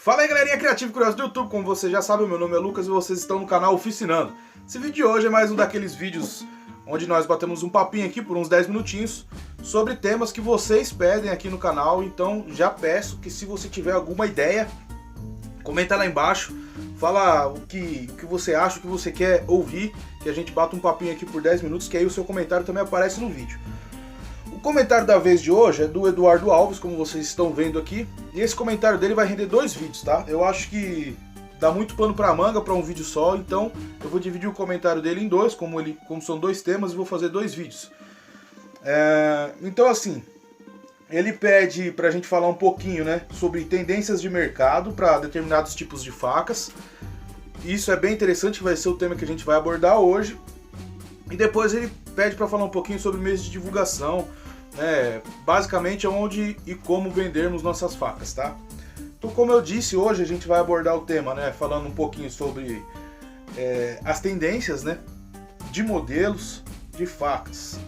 Fala aí, galerinha criativa e curiosa do YouTube, como você já sabe, meu nome é Lucas e vocês estão no canal Oficinando. Esse vídeo de hoje é mais um daqueles vídeos onde nós batemos um papinho aqui por uns 10 minutinhos sobre temas que vocês pedem aqui no canal, então já peço que se você tiver alguma ideia, comenta lá embaixo, fala o que você acha, o que você quer ouvir, que a gente bata um papinho aqui por 10 minutos, que aí o seu comentário também aparece no vídeo. O comentário da vez de hoje é do Eduardo Alves, como vocês estão vendo aqui, e esse comentário dele vai render 2 vídeos, tá? Eu acho que dá muito pano pra manga para um vídeo só, então eu vou dividir o comentário dele em 2, como são 2 temas, e vou fazer 2 vídeos. Então assim, ele pede pra gente falar um pouquinho, né, sobre tendências de mercado para determinados tipos de facas. Isso é bem interessante, vai ser o tema que a gente vai abordar hoje. E depois ele pede para falar um pouquinho sobre meios de divulgação, basicamente onde e como vendermos nossas facas, tá? Então, como eu disse, hoje a gente vai abordar o tema, né, falando um pouquinho sobre as tendências, né, de modelos de facas.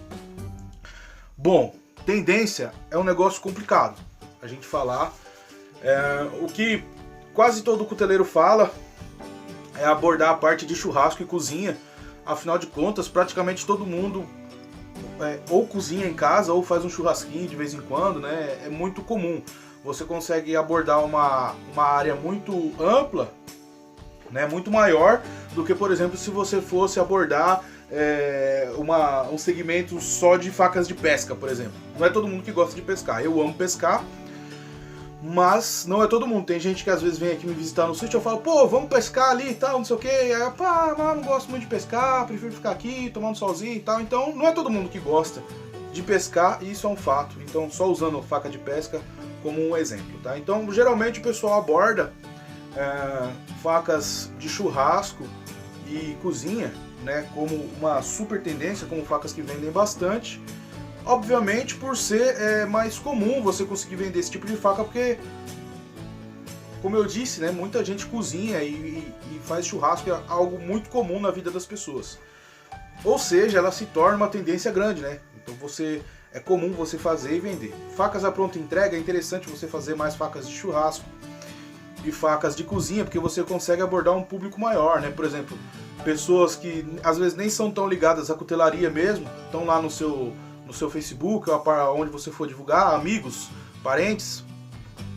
Bom, tendência é um negócio complicado a gente falar. O que quase todo cuteleiro fala é abordar a parte de churrasco e cozinha. Afinal de contas, praticamente todo mundo ou cozinha em casa ou faz um churrasquinho de vez em quando, né? É muito comum. Você consegue abordar uma área muito ampla, né? Muito maior do que, por exemplo, se você fosse abordar um segmento só de facas de pesca, por exemplo. Não é todo mundo que gosta de pescar. Eu amo pescar, mas não é todo mundo. Tem gente que às vezes vem aqui me visitar no sítio e eu falo, pô, vamos pescar ali e tal, não sei o que. Aí eu, pá, mas não gosto muito de pescar, prefiro ficar aqui tomando solzinho e tal. Então não é todo mundo que gosta de pescar, e isso é um fato. Então só usando faca de pesca como um exemplo, tá? Então geralmente o pessoal aborda facas de churrasco e cozinha, né, como uma super tendência, como facas que vendem bastante. Obviamente por ser mais comum você conseguir vender esse tipo de faca, porque, como eu disse, né, muita gente cozinha e faz churrasco, é algo muito comum na vida das pessoas. Ou seja, ela se torna uma tendência grande, né? Então é comum você fazer e vender. Facas à pronta entrega, é interessante você fazer mais facas de churrasco e facas de cozinha, porque você consegue abordar um público maior, né? Por exemplo, pessoas que às vezes nem são tão ligadas à cutelaria mesmo, estão lá no seu Facebook, onde você for divulgar, amigos, parentes,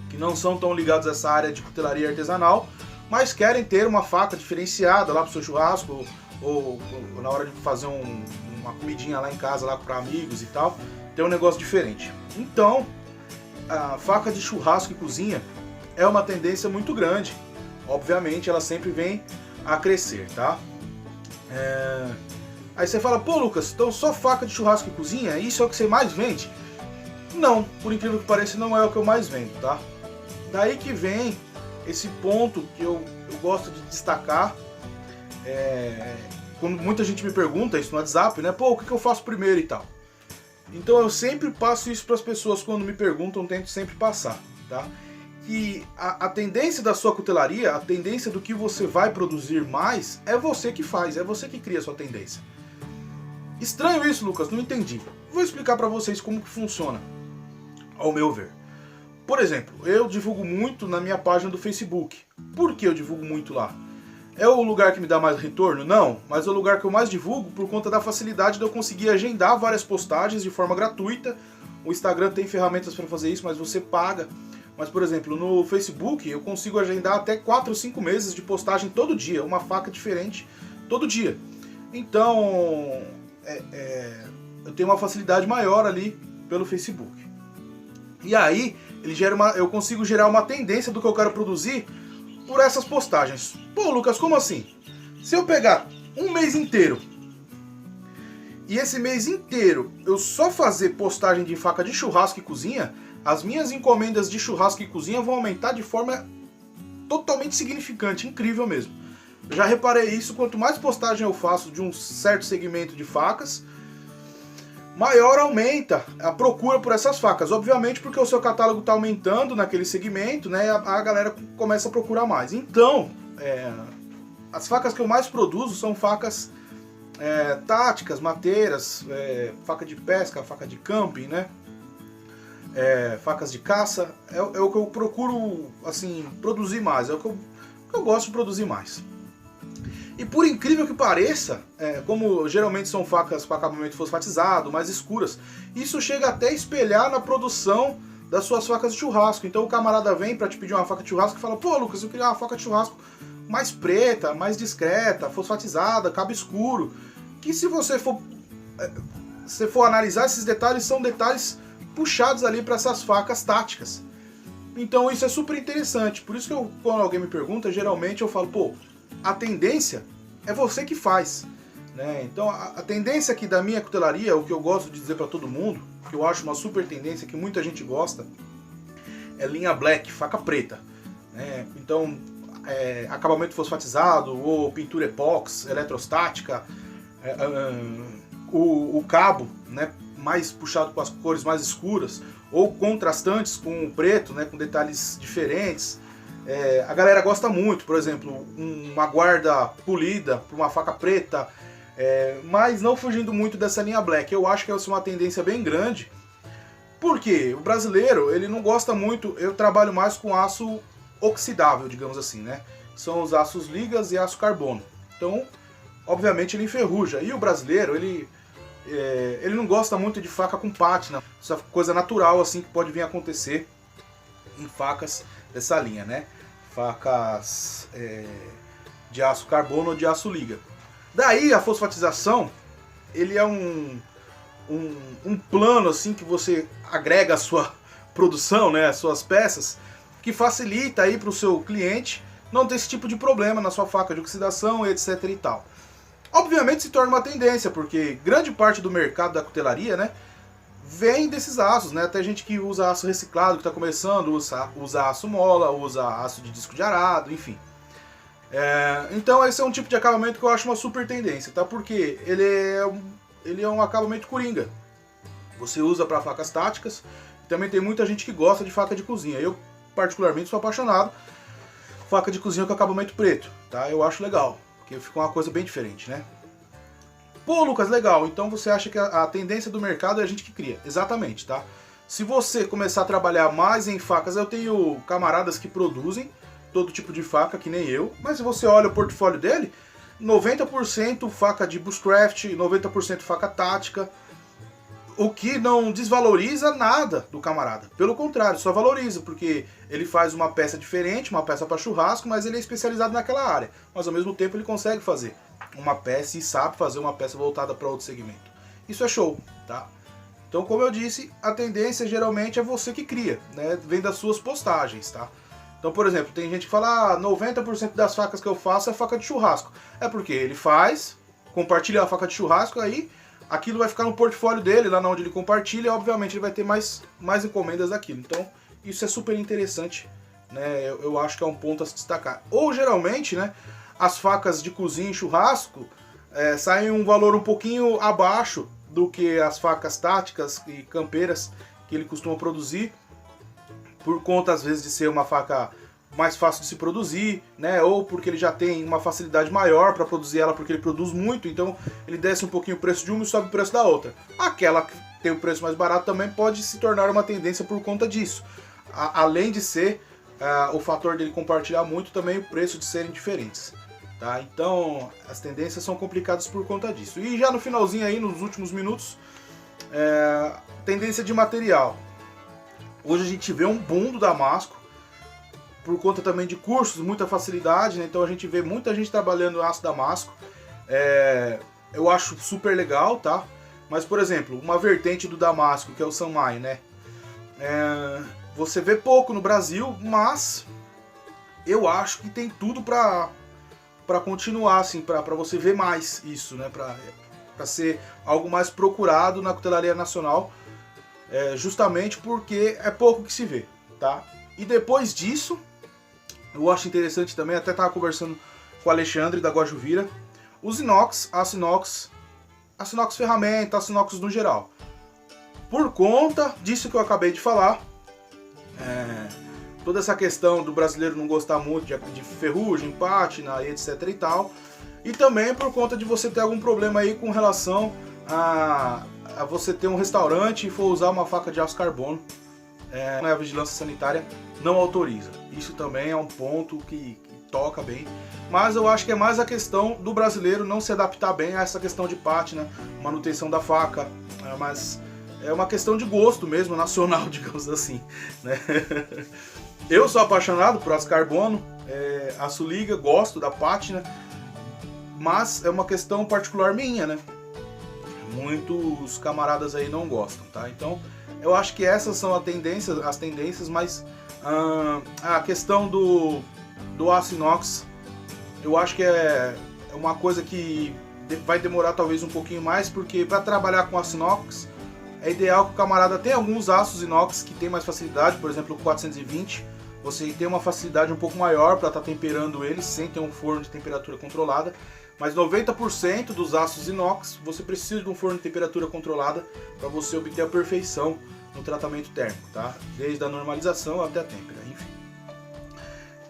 que não são tão ligados a essa área de cutelaria artesanal, mas querem ter uma faca diferenciada lá para o seu churrasco, ou na hora de fazer uma comidinha lá em casa lá para amigos e tal, ter um negócio diferente. Então, a faca de churrasco e cozinha é uma tendência muito grande. Obviamente, ela sempre vem a crescer, tá? Aí você fala, pô Lucas, então só faca de churrasco e cozinha? Isso é o que você mais vende? Não, por incrível que pareça, não é o que eu mais vendo, tá? Daí que vem esse ponto que eu gosto de destacar. Quando muita gente me pergunta isso no WhatsApp, né? Pô, o que eu faço primeiro e tal? Então eu sempre passo isso para as pessoas quando me perguntam, tento sempre passar, tá? Que a tendência da sua cutelaria, a tendência do que você vai produzir mais, é você que faz, é você que cria a sua tendência. Estranho isso, Lucas, não entendi. Vou explicar para vocês como que funciona, ao meu ver. Por exemplo, eu divulgo muito na minha página do Facebook. Por que eu divulgo muito lá? É o lugar que me dá mais retorno? Não, mas é o lugar que eu mais divulgo por conta da facilidade de eu conseguir agendar várias postagens de forma gratuita. O Instagram tem ferramentas para fazer isso, mas você paga. Mas, por exemplo, no Facebook eu consigo agendar até 4 ou 5 meses de postagem todo dia, uma faca diferente todo dia. Então, eu tenho uma facilidade maior ali pelo Facebook. E aí, eu consigo gerar uma tendência do que eu quero produzir por essas postagens. Pô, Lucas, como assim? Se eu pegar um mês inteiro e esse mês inteiro eu só fazer postagem de faca de churrasco e cozinha, as minhas encomendas de churrasco e cozinha vão aumentar de forma totalmente significante, incrível mesmo. Eu já reparei isso, quanto mais postagem eu faço de um certo segmento de facas, maior aumenta a procura por essas facas. Obviamente porque o seu catálogo está aumentando naquele segmento, né? A galera começa a procurar mais. Então, as facas que eu mais produzo são facas táticas, mateiras, faca de pesca, faca de camping, né? facas de caça, é o que eu procuro assim, produzir mais, é o que eu gosto de produzir mais. E por incrível que pareça, como geralmente são facas para acabamento fosfatizado, mais escuras, isso chega até a espelhar na produção das suas facas de churrasco. Então o camarada vem para te pedir uma faca de churrasco e fala: pô, Lucas, eu queria uma faca de churrasco mais preta, mais discreta, fosfatizada, cabo escuro. Que se você for analisar, esses detalhes são detalhes puxados ali para essas facas táticas. Então isso é super interessante. Por isso que quando alguém me pergunta, geralmente eu falo: pô, a tendência é você que faz, né? Então a tendência aqui da minha cutelaria, o que eu gosto de dizer para todo mundo, que eu acho uma super tendência, que muita gente gosta, é linha black, faca preta, né? Então acabamento fosfatizado ou pintura epox, eletrostática, o cabo, né, mais puxado com as cores mais escuras ou contrastantes com o preto, né, com detalhes diferentes. A galera gosta muito, por exemplo, uma guarda polida para uma faca preta, mas não fugindo muito dessa linha black. Eu acho que essa é uma tendência bem grande, porque o brasileiro ele não gosta muito. Eu trabalho mais com aço oxidável, digamos assim, né? São os aços ligas e aço carbono. Então, obviamente, ele enferruja. E o brasileiro, ele não gosta muito de faca com pátina, essa coisa natural assim que pode vir a acontecer em facas dessa linha, né? Facas de aço carbono ou de aço liga. Daí a fosfatização, ele é um plano assim que você agrega a sua produção, né, as suas peças, que facilita aí para o seu cliente não ter esse tipo de problema na sua faca de oxidação, etc e tal. Obviamente se torna uma tendência, porque grande parte do mercado da cutelaria, né, vem desses aços, né? Até gente que usa aço reciclado, que está começando, usa aço mola, usa aço de disco de arado, enfim. Então esse é um tipo de acabamento que eu acho uma super tendência, tá? Porque ele é um acabamento coringa. Você usa para facas táticas. Também tem muita gente que gosta de faca de cozinha. Eu particularmente sou apaixonado. Faca de cozinha com acabamento preto, tá? Eu acho legal, porque fica uma coisa bem diferente, né? Pô, Lucas, legal, então você acha que a tendência do mercado é a gente que cria. Exatamente, tá? Se você começar a trabalhar mais em facas, eu tenho camaradas que produzem todo tipo de faca, que nem eu, mas se você olha o portfólio dele, 90% faca de bushcraft, 90% faca tática, o que não desvaloriza nada do camarada. Pelo contrário, só valoriza, porque ele faz uma peça diferente, uma peça para churrasco, mas ele é especializado naquela área. Mas ao mesmo tempo ele consegue fazer uma peça e sabe fazer uma peça voltada para outro segmento. Isso é show, tá? Então, como eu disse, a tendência geralmente é você que cria, né? Vem das suas postagens, tá? Então, por exemplo, tem gente que fala: 90% das facas que eu faço é faca de churrasco. É porque ele faz, compartilha a faca de churrasco, aí aquilo vai ficar no portfólio dele, lá onde ele compartilha, e obviamente ele vai ter mais encomendas daquilo. Então, isso é super interessante, né? Eu acho que é um ponto a se destacar. Ou geralmente, né, as facas de cozinha e churrasco saem um valor um pouquinho abaixo do que as facas táticas e campeiras que ele costuma produzir, por conta às vezes de ser uma faca mais fácil de se produzir, né? Ou porque ele já tem uma facilidade maior para produzir ela, porque ele produz muito, então ele desce um pouquinho o preço de uma e sobe o preço da outra. Aquela que tem o preço mais barato também pode se tornar uma tendência por conta disso. Além de ser o fator dele compartilhar muito, também o preço de serem diferentes. Tá? Então as tendências são complicadas por conta disso. E já no finalzinho aí, nos últimos minutos, tendência de material. Hoje a gente vê um boom do damasco, por conta também de cursos, muita facilidade, né? Então a gente vê muita gente trabalhando aço damasco. Eu acho super legal, tá? Mas, por exemplo, uma vertente do damasco, que é o Sanmai, né? Você vê pouco no Brasil, mas eu acho que tem tudo pra continuar, assim, pra você ver mais isso, né? Pra ser algo mais procurado na cutelaria nacional, justamente porque é pouco que se vê, tá? E depois disso, eu acho interessante também, até estava conversando com o Alexandre da Guajuvira, os inox, aço inox ferramenta, aço inox no geral. Por conta disso que eu acabei de falar, toda essa questão do brasileiro não gostar muito de ferrugem, pátina e etc e tal, e também por conta de você ter algum problema aí com relação a você ter um restaurante e for usar uma faca de aço carbono, a vigilância sanitária não autoriza. Isso também é um ponto que toca bem, mas eu acho que é mais a questão do brasileiro não se adaptar bem a essa questão de pátina, manutenção da faca, mas é uma questão de gosto mesmo, nacional, digamos assim, né? Eu sou apaixonado por aço carbono, aço liga, gosto da pátina, mas é uma questão particular minha, né? Muitos camaradas aí não gostam, tá? Então, eu acho que essas são as tendências, mas a questão do aço inox, eu acho que é uma coisa que vai demorar talvez um pouquinho mais, porque para trabalhar com aço inox, é ideal que o camarada tenha alguns aços inox que tem mais facilidade, por exemplo o 420, você tem uma facilidade um pouco maior para estar temperando eles sem ter um forno de temperatura controlada, mas 90% dos aços inox você precisa de um forno de temperatura controlada para você obter a perfeição no tratamento térmico, tá? Desde a normalização até a têmpera, enfim.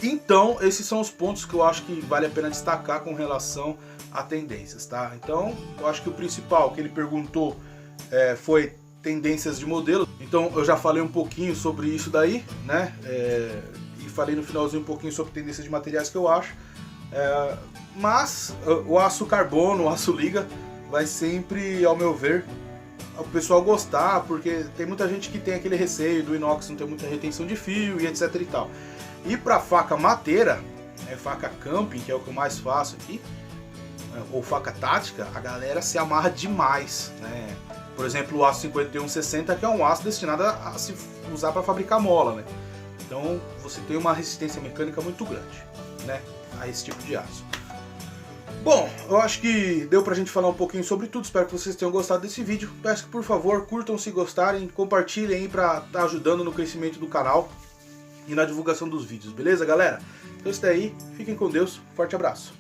Então, esses são os pontos que eu acho que vale a pena destacar com relação a tendências, tá? Então, eu acho que o principal que ele perguntou foi tendências de modelo. Então, eu já falei um pouquinho sobre isso daí, né? E falei no finalzinho um pouquinho sobre tendências de materiais que eu acho. Mas o aço carbono, o aço liga, vai sempre, ao meu ver, o pessoal gostar, porque tem muita gente que tem aquele receio do inox não ter muita retenção de fio e etc e tal. E para faca mateira, faca camping, que é o que eu mais faço aqui, ou faca tática, a galera se amarra demais, né? Por exemplo, o aço 5160, que é um aço destinado a se usar para fabricar mola, né? Então você tem uma resistência mecânica muito grande, né, a esse tipo de aço. Bom, eu acho que deu pra gente falar um pouquinho sobre tudo, espero que vocês tenham gostado desse vídeo. Peço que, por favor, curtam se gostarem, compartilhem aí pra estar ajudando no crescimento do canal e na divulgação dos vídeos, beleza, galera? Então é isso daí, fiquem com Deus, forte abraço.